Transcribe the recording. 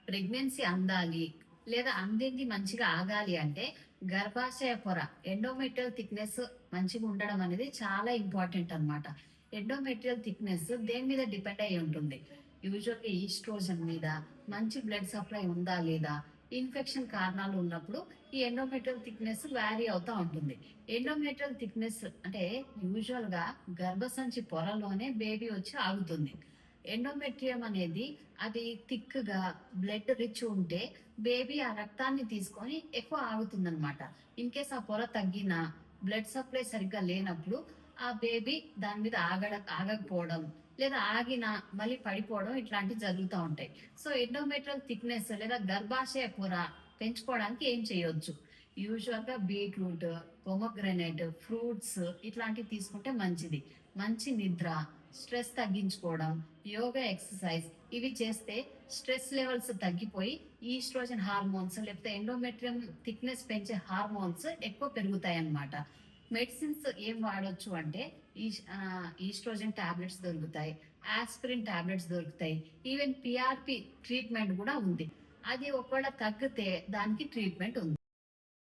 Pregnancy అందాలి లేదా అందింది మంచిగా ఆగాలి అంటే గర్భాశయ పొర ఎండోమెట్రియల్ థిక్నెస్ మంచిగా ఉండడం అనేది చాలా ఇంపార్టెంట్ అన్నమాట. ఎండోమెట్రియల్ థిక్నెస్ దేని మీద డిపెండ్ అయి ఉంటుంది? యూజువల్గా ఈస్ట్రోజన్ మీద, మంచి బ్లడ్ సప్లై ఉందా లేదా, ఇన్ఫెక్షన్ కారణాలు ఉన్నప్పుడు ఈ ఎండోమెట్రియల్ థిక్నెస్ వ్యారీ అవుతా ఉంటుంది. ఎండోమెట్రియల్ థిక్నెస్ అంటే యూజువల్ గా గర్భసంచి పొరలోనే బేబీ వచ్చి ఆగుతుంది. ఎండోమెట్రియం అనేది అది థిక్ గా బ్లడ్ రిచ్ ఉంటే బేబీ ఆ రక్తాన్ని తీసుకొని ఎక్కువ ఆగుతుంది అనమాట. ఇన్ కేస్ ఆ పొర తగ్గినా, బ్లడ్ సప్లై సరిగ్గా లేనప్పుడు ఆ బేబీ దాని మీద ఆగకపోవడం లేదా ఆగినా మళ్ళీ పడిపోవడం ఇట్లాంటివి జరుగుతూ ఉంటాయి. సో ఎండోమెట్రియల్ థిక్నెస్ లేదా గర్భాశయ పొర పెంచుకోవడానికి ఏం చేయొచ్చు? యూజువల్ గా బీట్రూట్, పొమగ్రనేట్, ఫ్రూట్స్ ఇట్లాంటివి తీసుకుంటే మంచిది. మంచి నిద్ర, స్ట్రెస్ తగ్గించుకోవడం, యోగా, ఎక్సర్సైజ్ ఇవి చేస్తే స్ట్రెస్ లెవెల్స్ తగ్గిపోయి ఈస్ట్రోజన్ హార్మోన్స్ లేకపోతే ఎండోమెట్రియం థిక్నెస్ పెంచే హార్మోన్స్ ఎక్కువ పెరుగుతాయి అన్నమాట. మెడిసిన్స్ ఏం వాడొచ్చు అంటే ఈస్ట్రోజన్ టాబ్లెట్స్ దొరుకుతాయి, ఆస్పిరిన్ టాబ్లెట్స్ దొరుకుతాయి, ఈవెన్ పిఆర్పి ట్రీట్మెంట్ కూడా ఉంది. అది ఒకవేళ తగ్గితే దానికి ట్రీట్మెంట్ ఉంది.